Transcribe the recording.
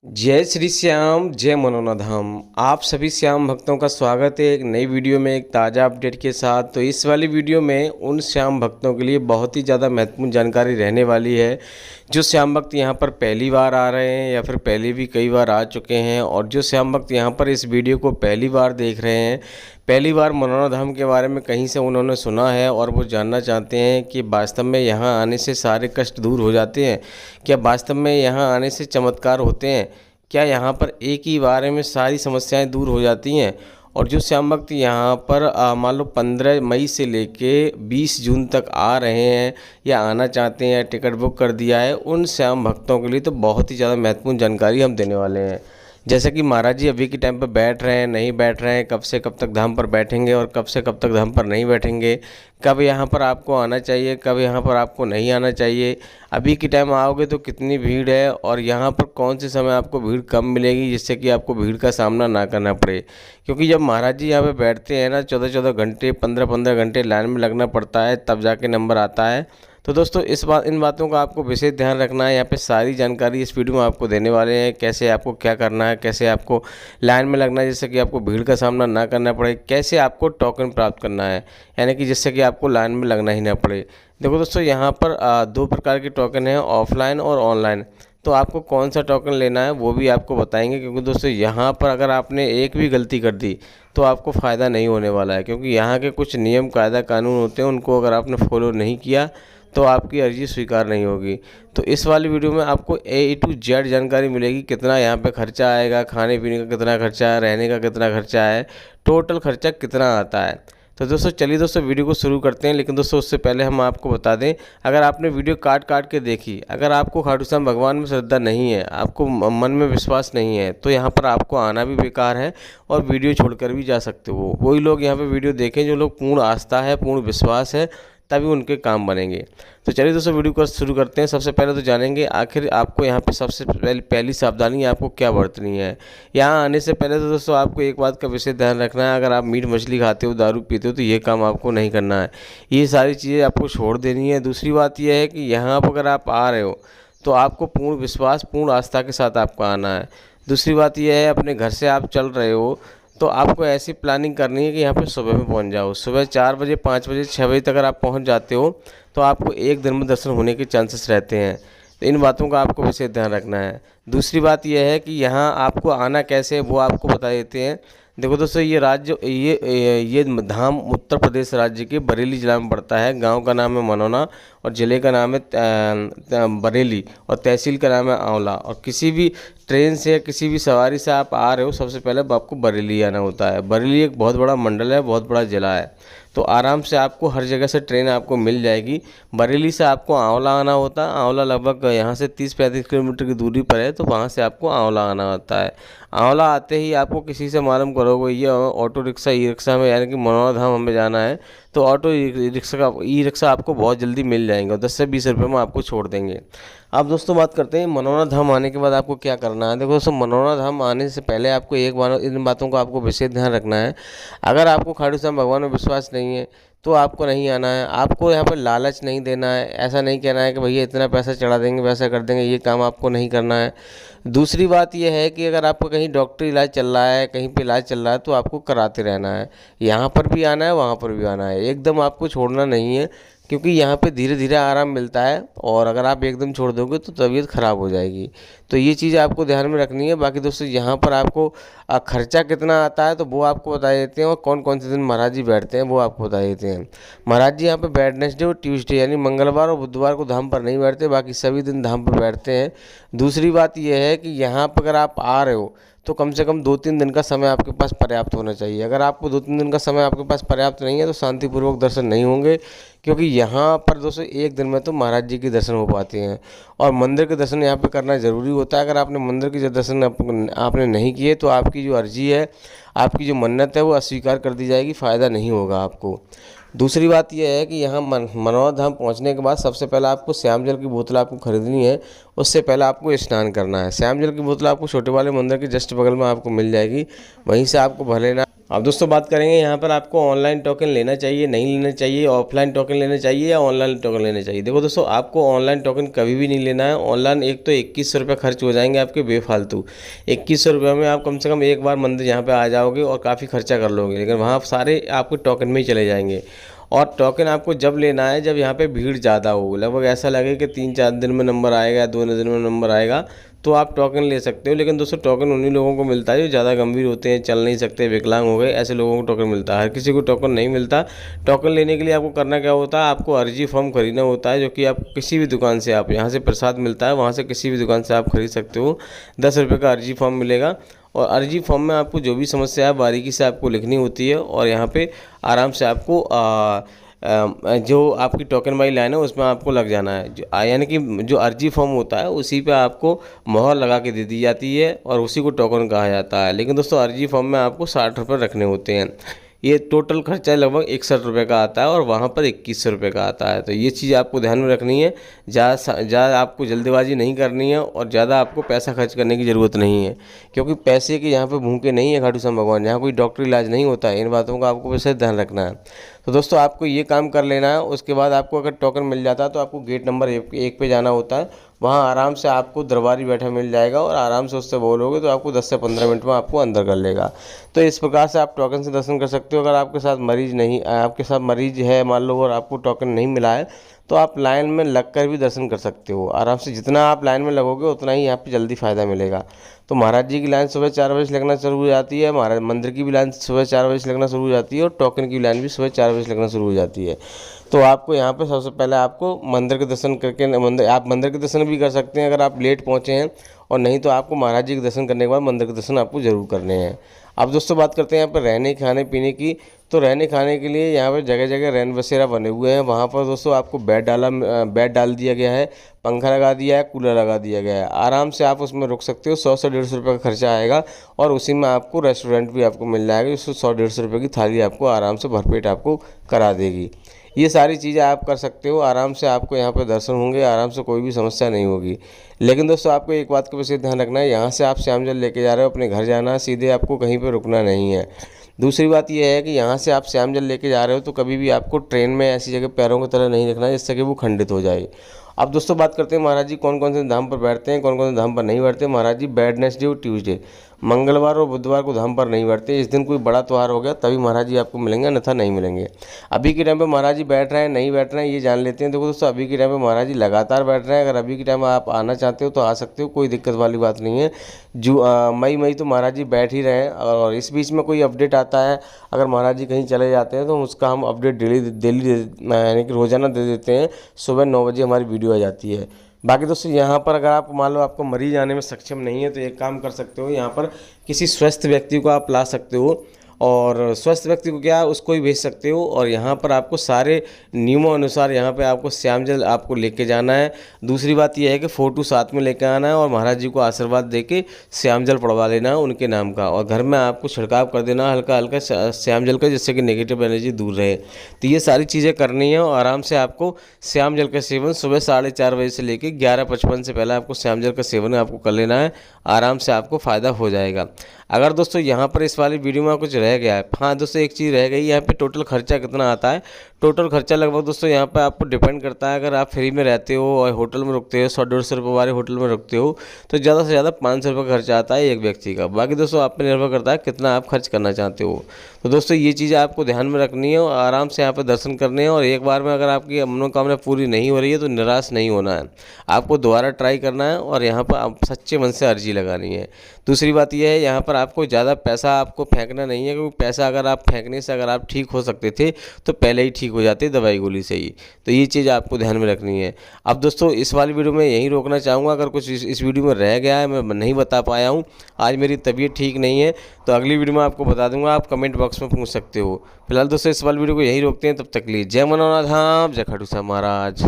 जय श्री श्याम, जय मनोना धाम। आप सभी श्याम भक्तों का स्वागत है एक नई वीडियो में, एक ताज़ा अपडेट के साथ। तो इस वाली वीडियो में उन श्याम भक्तों के लिए बहुत ही ज़्यादा महत्वपूर्ण जानकारी रहने वाली है जो श्याम भक्त यहाँ पर पहली बार आ रहे हैं या फिर पहले भी कई बार आ चुके हैं, और जो श्याम भक्त यहाँ पर इस वीडियो को पहली बार देख रहे हैं, पहली बार मनोना धाम के बारे में कहीं से उन्होंने सुना है और वो जानना चाहते हैं कि वास्तव में यहाँ आने से सारे कष्ट दूर हो जाते हैं, क्या वास्तव में यहाँ आने से चमत्कार होते हैं, क्या यहाँ पर एक ही बार में सारी समस्याएं दूर हो जाती हैं। और जो श्याम भक्त यहाँ पर मान लो 15 मई से लेके 20 जून तक आ रहे हैं या आना चाहते हैं या टिकट बुक कर दिया है, उन श्याम भक्तों के लिए तो बहुत ही ज़्यादा महत्वपूर्ण जानकारी हम देने वाले हैं। जैसे कि महाराज जी अभी के टाइम पर बैठ रहे हैं, नहीं बैठ रहे हैं, कब से कब तक धाम पर बैठेंगे और कब से कब तक धाम पर नहीं बैठेंगे, कब यहाँ पर आपको आना चाहिए, कब यहाँ पर आपको नहीं आना चाहिए, अभी के टाइम आओगे तो कितनी भीड़ है और यहाँ पर कौन से समय आपको भीड़ कम मिलेगी जिससे कि आपको भीड़ का सामना ना करना पड़े। क्योंकि जब महाराज जी यहाँ पे बैठते हैं ना 14-14 घंटे 15-15 घंटे लाइन में लगना पड़ता है, तब जाके नंबर आता है। तो दोस्तों इन बातों का आपको विशेष ध्यान रखना है। यहाँ पे सारी जानकारी इस वीडियो में आपको देने वाले हैं, कैसे आपको क्या करना है, कैसे आपको लाइन में लगना है जिससे कि आपको भीड़ का सामना ना करना पड़े, कैसे आपको टोकन प्राप्त करना है यानी कि जिससे कि आपको लाइन में लगना ही ना पड़े। देखो दोस्तों, यहाँ पर दो प्रकार के टोकन हैं, ऑफलाइन और ऑनलाइन। तो आपको कौन सा टोकन लेना है वो भी आपको बताएंगे, क्योंकि दोस्तों यहाँ पर अगर आपने एक भी गलती कर दी तो आपको फ़ायदा नहीं होने वाला है। क्योंकि यहाँ के कुछ नियम कायदा कानून होते हैं, उनको अगर आपने फॉलो नहीं किया तो आपकी अर्जी स्वीकार नहीं होगी। तो इस वाली वीडियो में आपको A to Z जानकारी मिलेगी, कितना यहाँ पे खर्चा आएगा, खाने पीने का कितना खर्चा है, रहने का कितना खर्चा है, टोटल खर्चा कितना आता है। तो दोस्तों चलिए दोस्तों वीडियो को शुरू करते हैं। लेकिन दोस्तों उससे पहले हम आपको बता दें, अगर आपने वीडियो काट के देखी, अगर आपको खाटू श्याम भगवान में श्रद्धा नहीं है, आपको मन में विश्वास नहीं है, तो यहाँ पर आपको आना भी बेकार है और वीडियो छोड़कर भी जा सकते हो। वही लोग यहाँ पे वीडियो देखें जो लोग पूर्ण आस्था है, पूर्ण विश्वास है, तभी उनके काम बनेंगे। तो चलिए दोस्तों वीडियो को शुरू करते हैं। सबसे पहले तो जानेंगे आखिर आपको यहाँ पे सबसे पहली सावधानी आपको क्या बरतनी है। यहाँ आने से पहले तो दोस्तों आपको एक बात का विशेष ध्यान रखना है, अगर आप मीट मछली खाते हो, दारू पीते हो, तो ये काम आपको नहीं करना है, ये सारी चीज़ें आपको छोड़ देनी है। दूसरी बात यह है कि यहाँ पर अगर आप आ रहे हो तो आपको पूर्ण विश्वास, पूर्ण आस्था के साथ आपको आना है। दूसरी बात यह है, अपने घर से आप चल रहे हो तो आपको ऐसी प्लानिंग करनी है कि यहाँ पे सुबह में पहुँच जाओ। सुबह 4 बजे, 5 बजे, 6 बजे तक अगर आप पहुँच जाते हो तो आपको एक दिन में दर्शन होने के चांसेस रहते हैं। तो इन बातों का आपको विशेष ध्यान रखना है। दूसरी बात यह है कि यहाँ आपको आना कैसे है वो आपको बता देते हैं। देखो दोस्तों, ये राज्य ये धाम उत्तर प्रदेश राज्य के बरेली जिला में पड़ता है। गांव का नाम है मनोना और ज़िले का नाम है बरेली और तहसील का नाम है आंवला। और किसी भी ट्रेन से या किसी भी सवारी से आप आ रहे हो, सबसे पहले आपको बरेली आना होता है। बरेली एक बहुत बड़ा मंडल है, बहुत बड़ा ज़िला है, तो आराम से आपको हर जगह से ट्रेन आपको मिल जाएगी। बरेली से आपको आंवला आना होता है। आंवला लगभग यहाँ से 30-35 किलोमीटर की दूरी पर है, तो वहाँ से आपको आंवला आना होता है। आंवला आते ही आपको किसी से मालूम करोगे ये ऑटो रिक्शा, ई रिक्शा में यानी कि मनोना धाम हमें जाना है, तो ऑटो ई रिक्शा आपको बहुत जल्दी मिल जाएंगे और 10 से 20 रुपये में आपको छोड़ देंगे। अब दोस्तों बात करते हैं मनोना धाम आने के बाद आपको क्या करना है। देखो दोस्तों, मनोना धाम आने से पहले आपको एक बार इन बातों का आपको विशेष ध्यान रखना है। अगर आपको खाटू श्याम भगवान में विश्वास नहीं है तो आपको नहीं आना है। आपको यहाँ पर लालच नहीं देना है, ऐसा नहीं कहना है कि भैया इतना पैसा चढ़ा देंगे, वैसा कर देंगे, ये काम आपको नहीं करना है। दूसरी बात यह है कि अगर आपका कहीं डॉक्टरी इलाज चल रहा है, कहीं पे इलाज चल रहा है, तो आपको कराते रहना है। यहाँ पर भी आना है, वहाँ पर भी आना है, एकदम आपको छोड़ना नहीं है, क्योंकि यहाँ पे धीरे धीरे आराम मिलता है। और अगर आप एकदम छोड़ दोगे तो तबीयत ख़राब हो जाएगी। तो ये चीज़ आपको ध्यान में रखनी है। बाकी दोस्तों यहाँ पर आपको खर्चा कितना आता है तो वो आपको बता देते हैं, और कौन कौन से दिन महाराज जी बैठते हैं वो आपको बता देते हैं। महाराज जी यहाँ पे वेडनेसडे और ट्यूसडे यानी मंगलवार और बुधवार को धाम पर नहीं बैठते, बाकी सभी दिन धाम पर बैठते हैं। दूसरी बात यह है कि यहाँ पर अगर आप आ रहे हो तो कम से कम 2-3 दिन का समय आपके पास पर्याप्त होना चाहिए। अगर आपको 2-3 दिन का समय आपके पास पर्याप्त नहीं है तो शांतिपूर्वक दर्शन नहीं होंगे, क्योंकि यहाँ पर दोस्तों एक दिन में तो महाराज जी के दर्शन हो पाते हैं। और मंदिर के दर्शन यहाँ पे करना ज़रूरी होता है। अगर आपने मंदिर के दर्शन आपने नहीं किए तो आपकी जो अर्जी है, आपकी जो मन्नत है वो अस्वीकार कर दी जाएगी, फ़ायदा नहीं होगा आपको। दूसरी बात यह है कि यहाँ मनोना धाम पहुँचने के बाद सबसे पहले आपको श्याम जल की बोतल आपको खरीदनी है। उससे पहले आपको स्नान करना है। श्याम जल की बोतल आपको छोटे वाले मंदिर के जस्ट बगल में आपको मिल जाएगी, वहीं से आपको भर लेना। अब दोस्तों बात करेंगे यहाँ पर आपको ऑनलाइन टोकन लेना चाहिए, नहीं लेना चाहिए, ऑफलाइन टोकन लेना चाहिए या ऑनलाइन टोकन लेना चाहिए। देखो दोस्तों, आपको ऑनलाइन टोकन कभी भी नहीं लेना है। ऑनलाइन एक तो 2100 रुपये खर्च हो जाएंगे आपके बेफालतू। 2100 रुपये में आप कम से कम एक बार मंदिर यहाँ पे आ जाओगे और काफ़ी खर्चा कर लोगे, लेकिन वहाँ सारे आपको टोकन में ही चले जाएंगे। और टोकन आपको जब लेना है जब यहाँ पे भीड़ ज़्यादा हो, लगभग ऐसा लगे कि 3-4 दिन में नंबर आएगा, 2 दिन में नंबर आएगा, तो आप टोकन ले सकते हो। लेकिन दोस्तों टोकन उन्हीं लोगों को मिलता है जो ज़्यादा गंभीर होते हैं, चल नहीं सकते, विकलांग हो गए, ऐसे लोगों को टोकन मिलता है। हर किसी को टोकन नहीं मिलता। टोकन लेने के लिए आपको करना क्या होता है, आपको अर्जी फॉर्म खरीदना होता है, जो कि आप किसी भी दुकान से, आप यहाँ से प्रसाद मिलता है, वहाँ से किसी भी दुकान से आप खरीद सकते हो। 10 रुपये का अर्जी फॉर्म मिलेगा और अर्जी फॉर्म में आपको जो भी समस्या है बारीकी से आपको लिखनी होती है और यहाँ पे आराम से आपको जो आपकी टोकन वाली लाइन है उसमें आपको लग जाना है। यानी कि जो अर्जी फॉर्म होता है उसी पे आपको मोहर लगा के दे दी जाती है और उसी को टोकन कहा जाता है। लेकिन दोस्तों अर्जी फॉर्म में आपको 60 रुपये रखने होते हैं। ये टोटल खर्चा लगभग 61 रुपये का आता है और वहाँ पर 2100 रुपये का आता है। तो ये चीज़ आपको ध्यान में रखनी है। ज़्यादा आपको जल्दबाजी नहीं करनी है और ज़्यादा आपको पैसा खर्च करने की ज़रूरत नहीं है, क्योंकि पैसे के यहाँ पे भूखे नहीं है खाटू श्याम भगवान। यहाँ कोई डॉक्टरी इलाज नहीं होता है। इन बातों का आपको वैसे ध्यान रखना है। तो दोस्तों आपको ये काम कर लेना है। उसके बाद आपको अगर टोकन मिल जाता है तो आपको गेट नंबर 1 पे जाना होता है। वहाँ आराम से आपको दरबारी बैठा मिल जाएगा और आराम से उससे बोलोगे तो आपको 10 से 15 मिनट में आपको अंदर कर लेगा। तो इस प्रकार से आप टोकन से दर्शन कर सकते हो। अगर आपके साथ मरीज है मान लो और आपको टोकन नहीं मिला है तो आप लाइन में लगकर भी दर्शन कर सकते हो आराम से। जितना आप लाइन में लगोगे उतना ही यहाँ पे जल्दी फ़ायदा मिलेगा। तो महाराज जी की लाइन सुबह 4 बजे से लगना शुरू हो जाती है, महाराज मंदिर की भी लाइन सुबह 4 बजे से लगना शुरू हो जाती है और टोकन की लाइन भी सुबह 4 बजे से लगना शुरू हो जाती है। तो आपको यहाँ पे सबसे पहले आपको मंदिर के दर्शन करके आप मंदिर के दर्शन भी कर सकते हैं अगर आप लेट पहुँचे हैं, और नहीं तो आपको महाराज जी के दर्शन करने के बाद मंदिर के दर्शन आपको ज़रूर करने हैं। अब दोस्तों बात करते हैं यहाँ पर रहने खाने पीने की। तो रहने खाने के लिए यहाँ पर जगह जगह रैन बसेरा बने हुए हैं। वहाँ पर दोस्तों आपको बेड डाल दिया गया है, पंखा लगा दिया है, कूलर लगा दिया गया है। आराम से आप उसमें रुक सकते हो। 100 से 150 रुपये का खर्चा आएगा और उसी में आपको रेस्टोरेंट भी आपको मिल जाएगा, जिसको 100-150 रुपये की थाली आपको आराम से भरपेट आपको करा देगी। ये सारी चीज़ें आप कर सकते हो आराम से। आपको यहाँ पर दर्शन होंगे आराम से, कोई भी समस्या नहीं होगी। लेकिन दोस्तों आपको एक बात का विशेष ध्यान रखना है, यहाँ से आप श्याम जल लेके जा रहे हो, अपने घर जाना है, सीधे आपको कहीं पर रुकना नहीं है। दूसरी बात यह है कि यहाँ से आप श्याम जल लेके जा रहे हो तो कभी भी आपको ट्रेन में ऐसी जगह पैरों की तरह नहीं रखना है जिससे कि वो खंडित हो जाए। अब दोस्तों बात करते हैं महाराज जी कौन कौन से धाम पर बैठते हैं, कौन कौन से धाम पर नहीं बैठते। महाराज जी वेडनेसडे और ट्यूसडे, मंगलवार और बुधवार को धाम पर नहीं बैठते। इस दिन कोई बड़ा त्यौहार हो गया तभी महाराज जी आपको मिलेंगे, अन्यथा नहीं मिलेंगे। अभी के टाइम पे महाराज जी बैठ रहे हैं नहीं बैठ रहे हैं ये जान लेते हैं। देखो दोस्तों अभी के टाइम पे महाराज जी लगातार बैठ रहे हैं। अगर अभी के टाइम आप आना चाहते हो तो आ सकते हो, कोई दिक्कत वाली बात नहीं है। मई तो महाराज जी बैठ ही रहे हैं। और इस बीच में कोई अपडेट आता है, अगर महाराज जी कहीं चले जाते हैं तो उसका हम अपडेट डेली यानी कि रोज़ाना दे देते हैं। सुबह 9 बजे हमारी वीडियो आ जाती है। बाकी दोस्तों यहाँ पर अगर आप मान लो आपको मरीज आने में सक्षम नहीं है तो एक काम कर सकते हो, यहाँ पर किसी स्वस्थ व्यक्ति को आप ला सकते हो और स्वस्थ व्यक्ति को क्या उसको ही भेज सकते हो। और यहाँ पर आपको सारे नियमों अनुसार यहाँ पे आपको श्याम जल आपको लेके जाना है। दूसरी बात यह है कि फ़ोटो साथ में लेके आना है और महाराज जी को आशीर्वाद दे के श्याम जल पड़वा लेना है उनके नाम का। और घर में आपको छिड़काव कर देना हल्का हल्का श्याम जल का, जिससे कि नेगेटिव एनर्जी दूर रहे। तो ये सारी चीज़ें करनी है और आराम से आपको श्याम जल का सेवन सुबह 4:30 बजे से लेकर 11:55 से पहले आपको श्याम जल का सेवन आपको कर लेना है। आराम से आपको फ़ायदा हो जाएगा। अगर दोस्तों यहाँ पर इस वाली वीडियो में कुछ रह गया है, हाँ दोस्तों एक चीज़ रह गई, यहाँ पे टोटल खर्चा कितना आता है। टोटल खर्चा लगभग दोस्तों यहाँ पे आपको डिपेंड करता है। अगर आप फ्री में रहते हो और होटल में रुकते हो, 100-150 रुपये वाले होटल में रुकते हो तो ज़्यादा से ज़्यादा 500 रुपये का खर्चा आता है एक व्यक्ति का। बाकी दोस्तों आप पे निर्भर करता है कितना आप खर्च करना चाहते हो। तो दोस्तों ये चीज़ें आपको ध्यान में रखनी है और आराम से यहाँ पर दर्शन करने हैं। और एक बार में अगर आपकी मनोकामना पूरी नहीं हो रही है तो निराश नहीं होना है, आपको दोबारा ट्राई करना है और यहाँ पर आप सच्चे मन से अर्जी लगानी है। दूसरी बात यह है यहाँ पर आपको ज़्यादा पैसा आपको फेंकना नहीं है, क्योंकि पैसा अगर आप फेंकने से अगर आप ठीक हो सकते थे तो पहले ही ठीक हो जाते दवाई गोली से ही। तो ये चीज़ आपको ध्यान में रखनी है। अब दोस्तों इस वाली वीडियो में यहीं रोकना चाहूँगा। अगर कुछ इस वीडियो में रह गया है, मैं नहीं बता पाया हूँ, आज मेरी तबीयत ठीक नहीं है, तो अगली वीडियो में आपको बता दूंगा, आप कमेंट बॉक्स में पूछ सकते हो। फिलहाल दोस्तों इस वाली वीडियो को यहीं रोकते हैं, तब तक के लिए जय मनोनाथ धाम, जय खाटू श्याम महाराज।